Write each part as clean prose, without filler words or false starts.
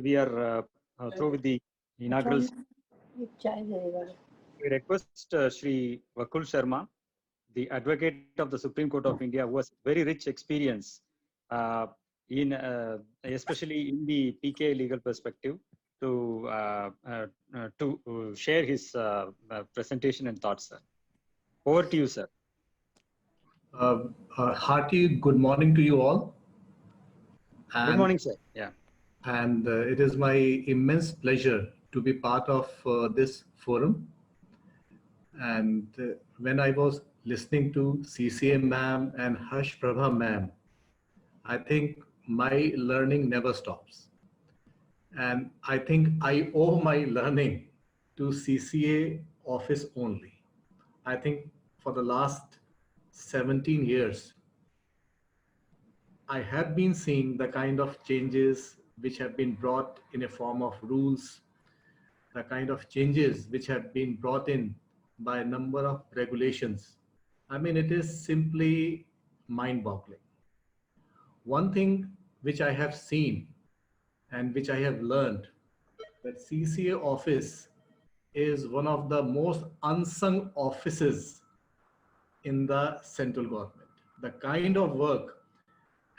we are through with the inaugural. We request Shri Vakul Sharma, the advocate of the Supreme Court of India, who has very rich experience in especially in the PK legal perspective, to share his presentation and thoughts, sir. Over to you, sir. Hearty good morning to you all. Good morning, sir. Yeah. And it is my immense pleasure to be part of this forum. And when I was listening to CCA ma'am and Harsh Prabha ma'am, I think my learning never stops. And I think I owe my learning to CCA office only. I think for the last 17 years, I have been seeing the kind of changes which have been brought in a form of rules, the kind of changes which have been brought in by a number of regulations. I mean, it is simply mind-boggling. One thing which I have seen and which I have learned, that CCA office is one of the most unsung offices in the central government. The kind of work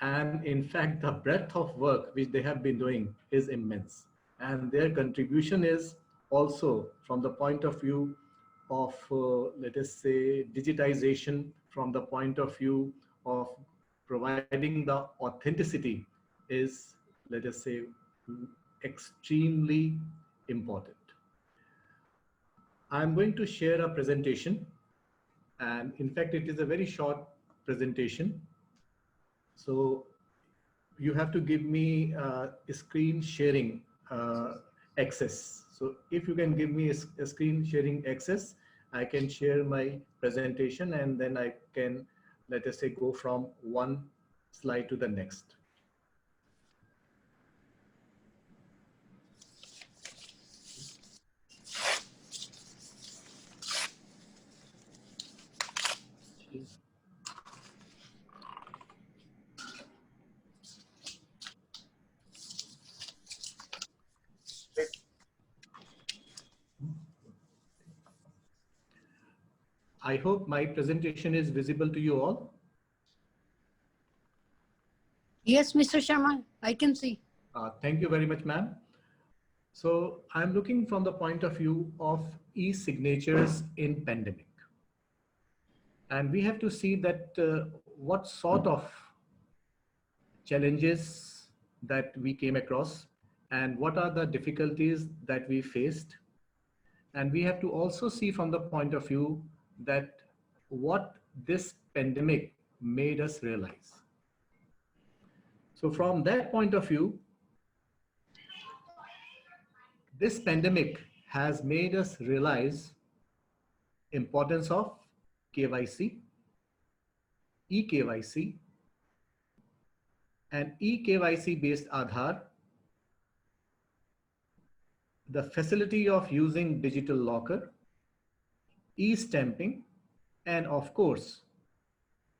and in fact the breadth of work which they have been doing is immense, and their contribution is also from the point of view of let us say digitization, from the point of view of providing the authenticity, is, let us say, extremely important. I'm going to share a presentation, and in fact it is a very short presentation. So you have to give me screen sharing access. So if you can give me a screen sharing access, I can share my presentation, and then I can, let us say, go from one slide to the next. I hope my presentation is visible to you all. Yes, Mr. Sharma, I can see. Thank you very much, ma'am. So I'm looking from the point of view of e-signatures in pandemic. And we have to see that what sort of challenges that we came across and what are the difficulties that we faced. And we have to also see from the point of view that what this pandemic made us realize. So from that point of view, this pandemic has made us realize importance of KYC, eKYC, and eKYC based Aadhaar, the facility of using digital locker, e-stamping, and of course,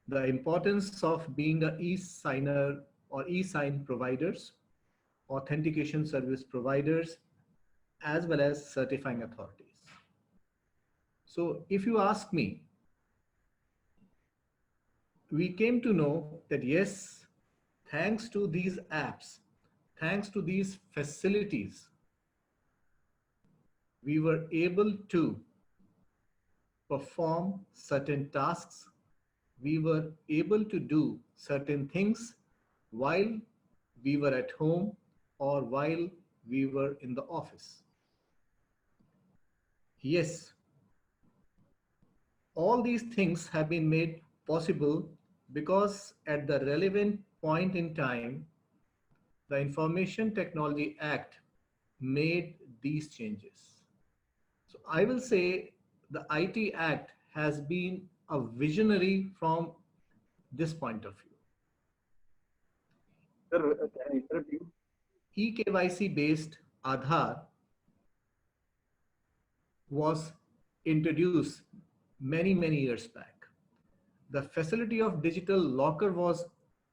the importance of being an e-signer or e-sign providers, authentication service providers, as well as certifying authorities. So if you ask me, we came to know that yes, thanks to these apps, thanks to these facilities, we were able to perform certain tasks. We were able to do certain things while we were at home or while we were in the office. Yes, all these things have been made possible because at the relevant point in time, the Information Technology Act made these changes. So I will say the IT Act has been a visionary from this point of view. Sir, can I interrupt you? eKYC based Aadhaar was introduced many years back. The facility of digital locker was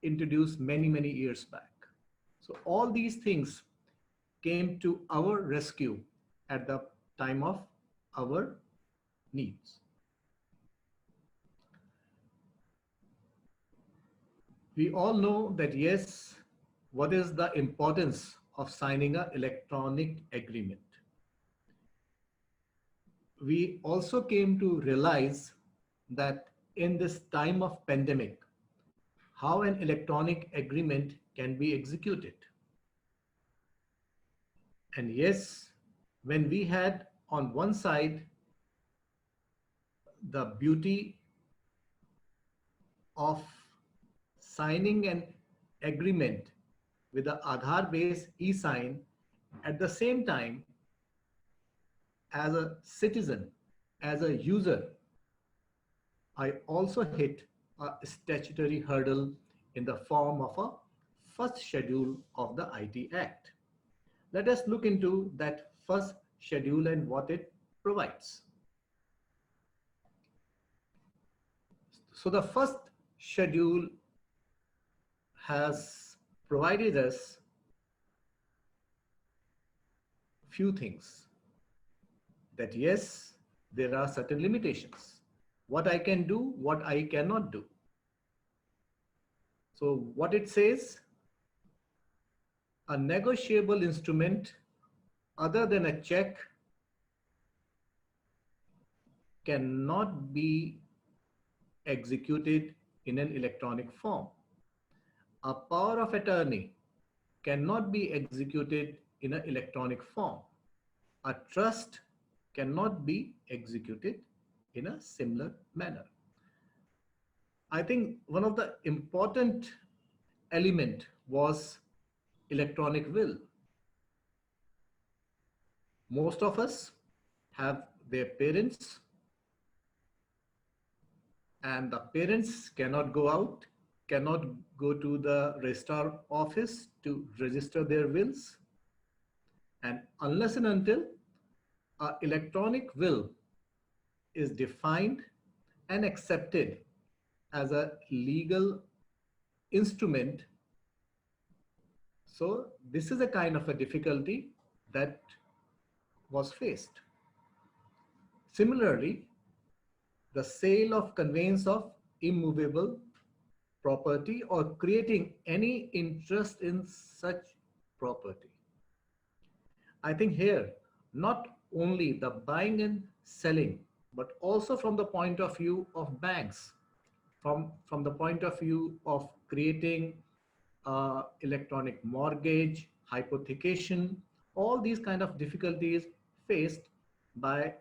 introduced many years back. So all these things came to our rescue at the time of our needs. We all know that, yes, what is the importance of signing an electronic agreement? We also came to realize that in this time of pandemic, how an electronic agreement can be executed. And yes, when we had on one side the beauty of signing an agreement with the Aadhaar based e-sign, at the same time, as a citizen, as a user, I also hit a statutory hurdle in the form of a first schedule of the IT Act. Let us look into that first schedule and what it provides. So the first schedule has provided us few things, that yes, there are certain limitations. What I can do, what I cannot do. So what it says, a negotiable instrument other than a check cannot be executed in an electronic form. A power of attorney cannot be executed in an electronic form. A trust cannot be executed in a similar manner. I think one of the important element was electronic will. Most of us have their parents, and the parents cannot go out, cannot go to the registrar office to register their wills. And unless and until an electronic will is defined and accepted as a legal instrument, so this is a kind of a difficulty that was faced. Similarly, the sale of conveyance of immovable property or creating any interest in such property. I think here, not only the buying and selling, but also from the point of view of banks, from the point of view of creating electronic mortgage, hypothecation, all these kind of difficulties faced by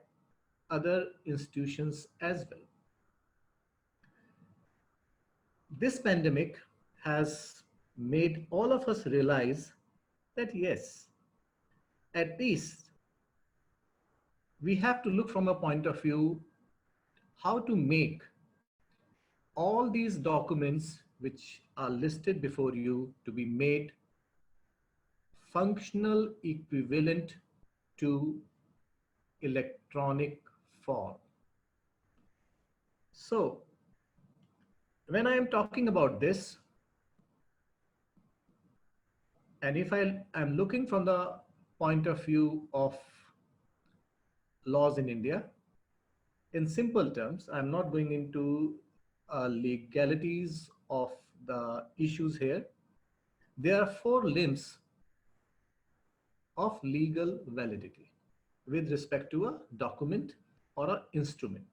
other institutions as well. This pandemic has made all of us realize that yes, at least we have to look from a point of view how to make all these documents which are listed before you to be made functional equivalent to electronic form. So when I am talking about this, and if I am looking from the point of view of laws in India, in simple terms, I'm not going into legalities of the issues here. There are 4 limbs of legal validity with respect to a document or an instrument.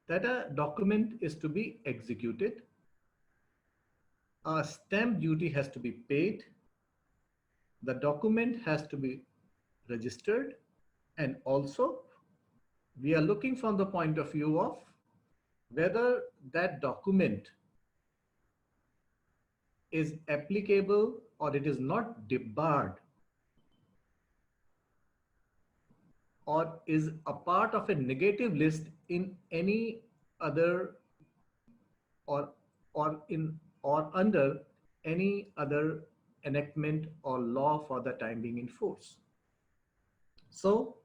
That a document is to be executed, a stamp duty has to be paid, the document has to be registered, and also we are looking from the point of view of whether that document is applicable or it is not debarred or is a part of a negative list in any other or under any other enactment or law for the time being in force. So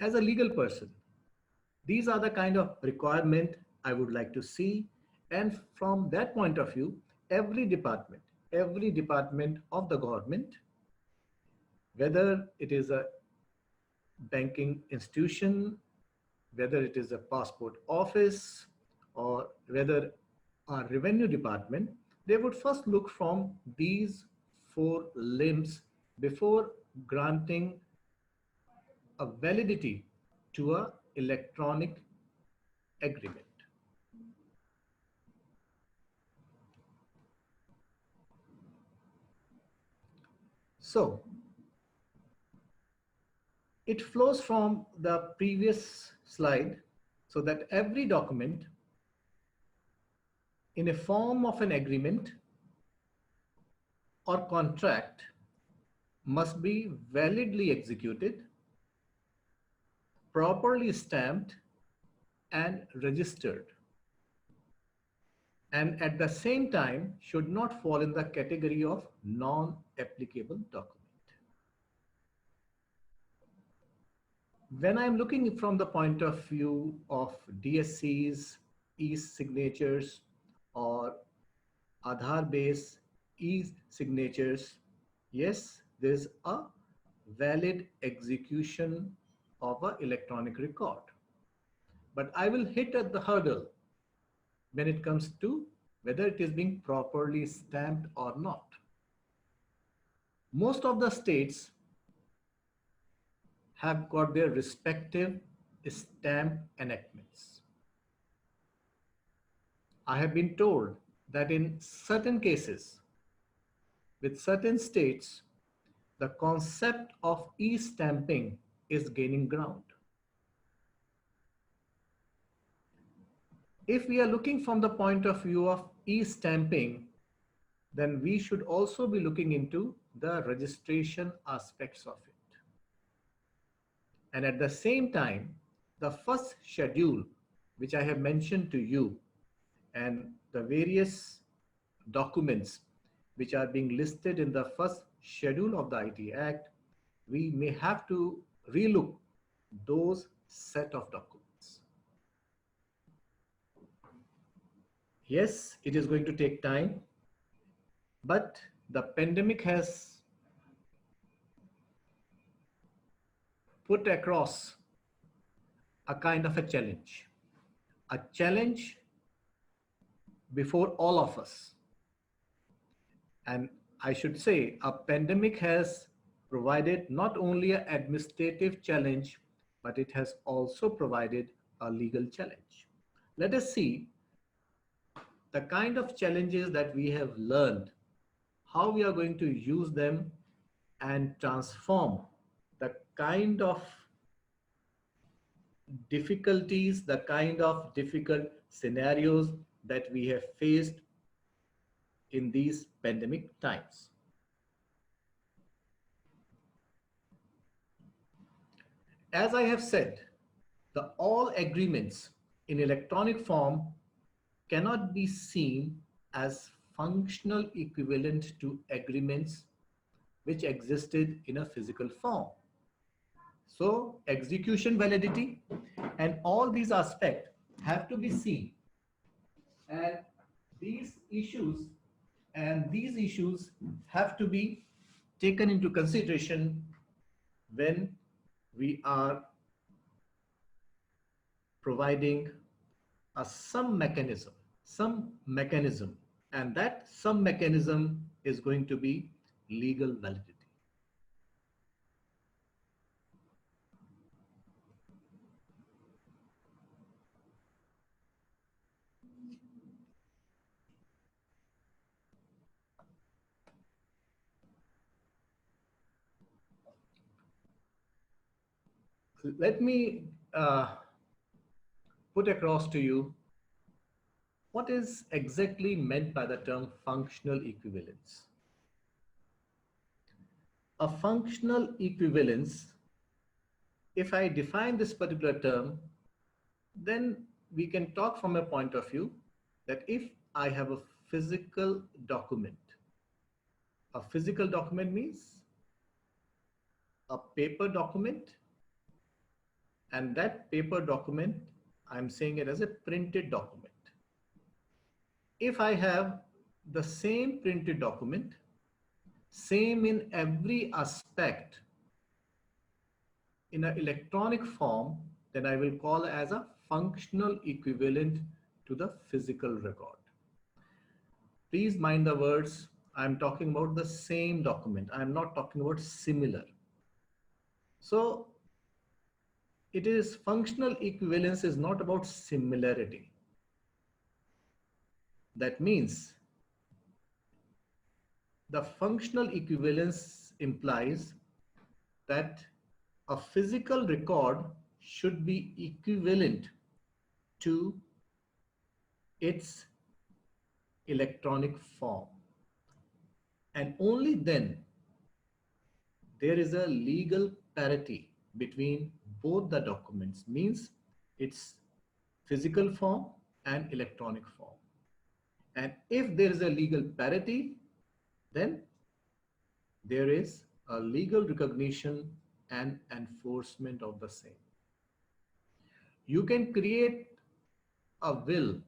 as a legal person, these are the kind of requirement I would like to see, and from that point of view, every department, every department of the government, whether it is a banking institution, whether it is a passport office, or whether a revenue department, they would first look from these four limbs before granting a validity to a electronic agreement. So it flows from the previous slide, so that every document in a form of an agreement or contract must be validly executed, properly stamped, and registered, and at the same time should not fall in the category of non-applicable document. When I'm looking from the point of view of DSCs, e-signatures, or Aadhaar-based e-signatures, yes, there's a valid execution of an electronic record. But I will hit at the hurdle when it comes to whether it is being properly stamped or not. Most of the states have got their respective stamp enactments. I have been told that in certain cases, with certain states, the concept of e-stamping is gaining ground. If we are looking from the point of view of e-stamping, then we should also be looking into the registration aspects of it. And at the same time, the first schedule, which I have mentioned to you, and the various documents which are being listed in the first schedule of the IT Act, we may have to relook those set of documents. Yes, it is going to take time, but the pandemic has put across a kind of a challenge before all of us. And I should say a pandemic has provided not only an administrative challenge, but it has also provided a legal challenge. Let us see the kind of challenges that we have learned, how we are going to use them and transform the kind of difficulties, the kind of difficult scenarios that we have faced in these pandemic times. As I have said, the all agreements in electronic form cannot be seen as functional equivalent to agreements which existed in a physical form. So execution validity and all these aspects have to be seen, and these issues have to be taken into consideration when we are providing a some mechanism, and that some mechanism is going to be legal validity. Let me put across to you what is exactly meant by the term functional equivalence. A functional equivalence, if I define this particular term, then we can talk from a point of view that if I have a physical document means a paper document, and that paper document, I'm saying it as a printed document. If I have the same printed document, same in every aspect, in an electronic form, then I will call as a functional equivalent to the physical record. Please mind the words. I'm talking about the same document. I'm not talking about similar. So it is functional equivalence is not about similarity. That means the functional equivalence implies that a physical record should be equivalent to its electronic form. And only then there is a legal parity between both the documents, means its physical form and electronic form. And if there is a legal parity, then there is a legal recognition and enforcement of the same. You can create a will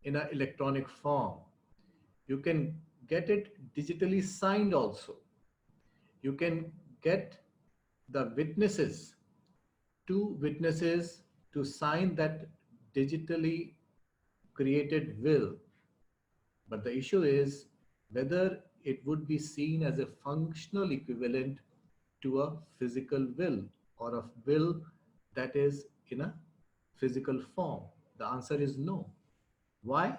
in an electronic form. You can get it digitally signed also. You can get the witnesses, two witnesses to sign that digitally created will. But the issue is whether it would be seen as a functional equivalent to a physical will or a will that is in a physical form. The answer is no. Why?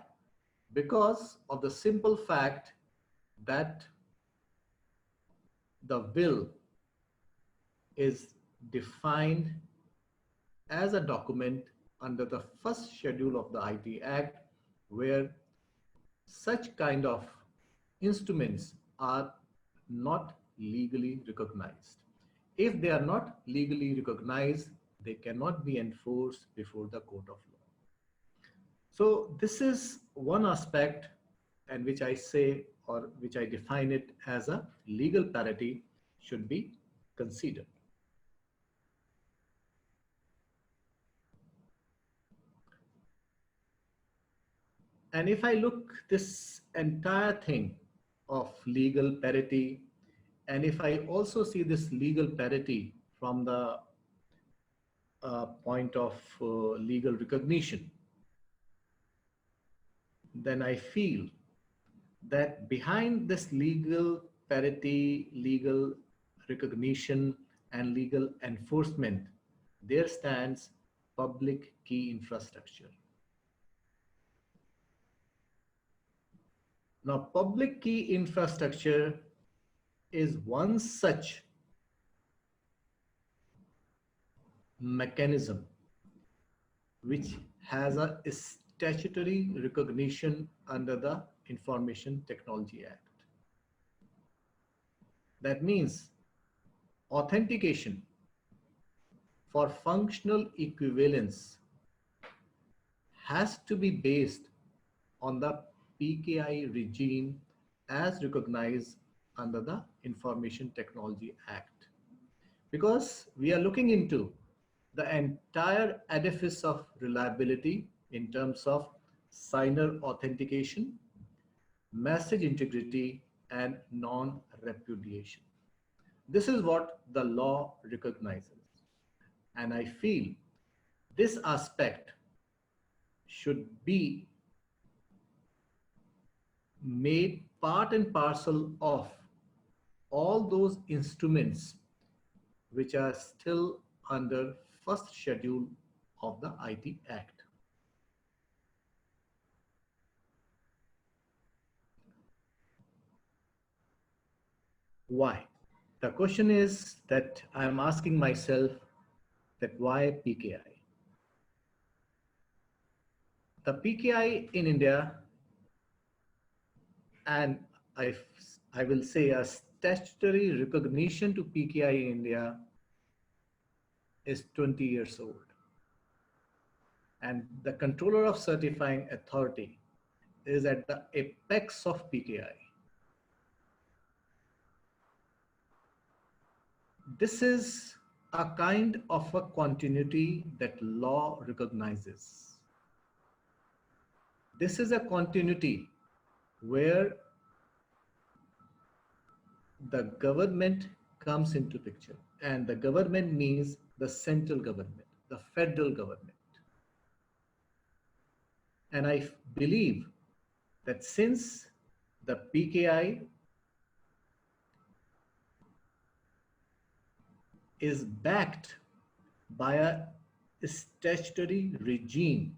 Because of the simple fact that the will is defined as a document under the first schedule of the IT Act, where such kind of instruments are not legally recognized. If they are not legally recognized, they cannot be enforced before the court of law. So this is one aspect, and which I say, or which I define it as a legal parity should be considered. And if I look this entire thing of legal parity, and if I also see this legal parity from the point of legal recognition, then I feel that behind this legal parity, legal recognition, and legal enforcement, there stands public key infrastructure. Now, public key infrastructure is one such mechanism which has a statutory recognition under the Information Technology Act. That means authentication for functional equivalence has to be based on the PKI regime as recognized under the Information Technology Act. Because we are looking into the entire edifice of reliability in terms of signer authentication, message integrity, and non-repudiation. This is what the law recognizes. And I feel this aspect should be made part and parcel of all those instruments which are still under first schedule of the IT Act. Why? The question is that I am asking myself that why PKI? The PKI in India, and I will say a statutory recognition to PKI in India is 20 years old. And the controller of certifying authority is at the apex of PKI. This is a kind of a continuity that law recognizes. This is a continuity where the government comes into picture. And the government means the central government, the federal government. And I believe that since the PKI is backed by a statutory regime,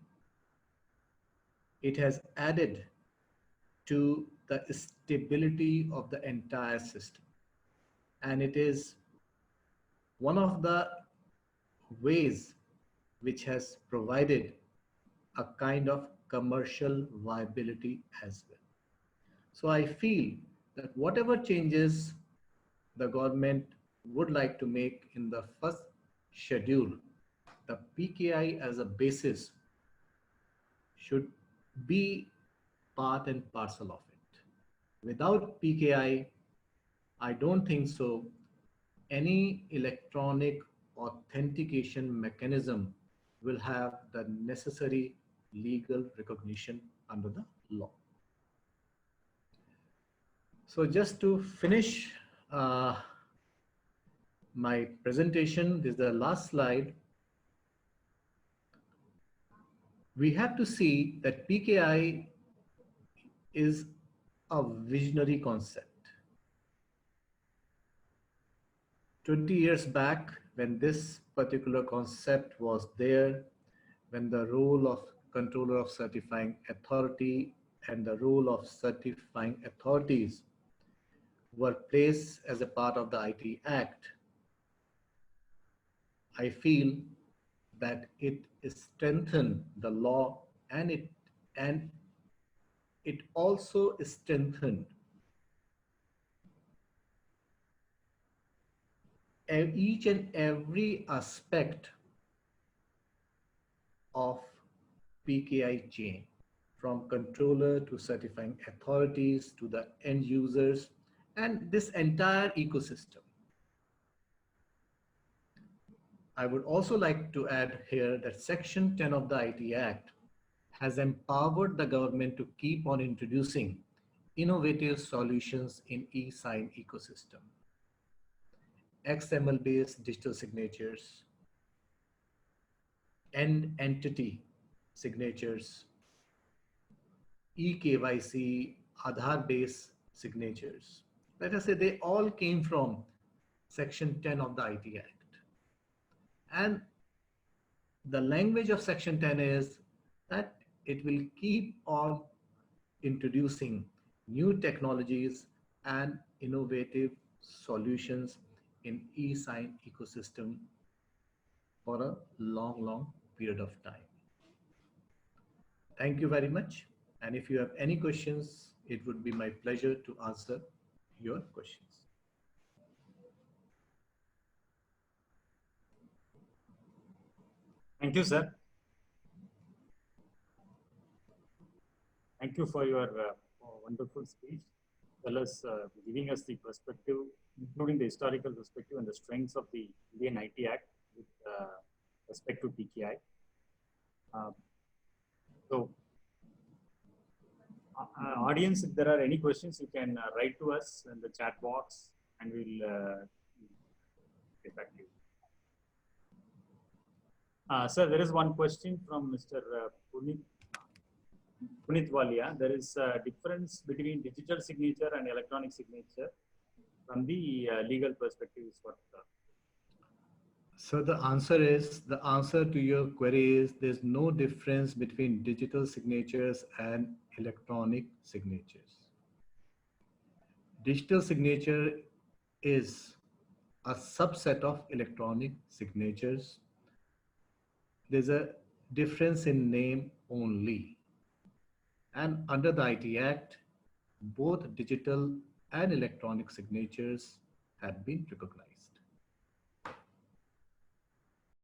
it has added to the stability of the entire system. And it is one of the ways which has provided a kind of commercial viability as well. So I feel that whatever changes the government would like to make in the first schedule, the PKI as a basis should be part and parcel of it. Without PKI, I don't think so any electronic authentication mechanism will have the necessary legal recognition under the law. So just to finish my presentation, this is the last slide. We have to see that PKI is a visionary concept. 20 years back, when this particular concept was there, when the role of controller of certifying authority and the role of certifying authorities were placed as a part of the IT Act, I feel that it strengthened the law, and it also strengthened each and every aspect of PKI chain, from controller to certifying authorities to the end users, and this entire ecosystem. I would also like to add here that Section 10 of the IT Act has empowered the government to keep on introducing innovative solutions in e-sign ecosystem. XML-based digital signatures, end entity signatures, eKYC, Aadhaar-based signatures. Let us say they all came from Section 10 of the IT Act. And the language of Section 10 is that it will keep on introducing new technologies and innovative solutions in e-sign ecosystem for a long period of time. Thank you very much. And if you have any questions, it would be my pleasure to answer your questions. Thank you, sir. Thank you for your wonderful speech, as well as giving us the perspective, including the historical perspective and the strengths of the Indian IT Act with respect to PKI. Audience, if there are any questions, you can write to us in the chat box and we'll get back to you. Sir, there is one question from Mr. Punit Walia. There is a difference between digital signature and electronic signature from the legal perspective is what? So the answer to your query is there's no difference between digital signatures and electronic signatures. Digital signature is a subset of electronic signatures. There's a difference in name only. And under the IT Act, both digital and electronic signatures have been recognized.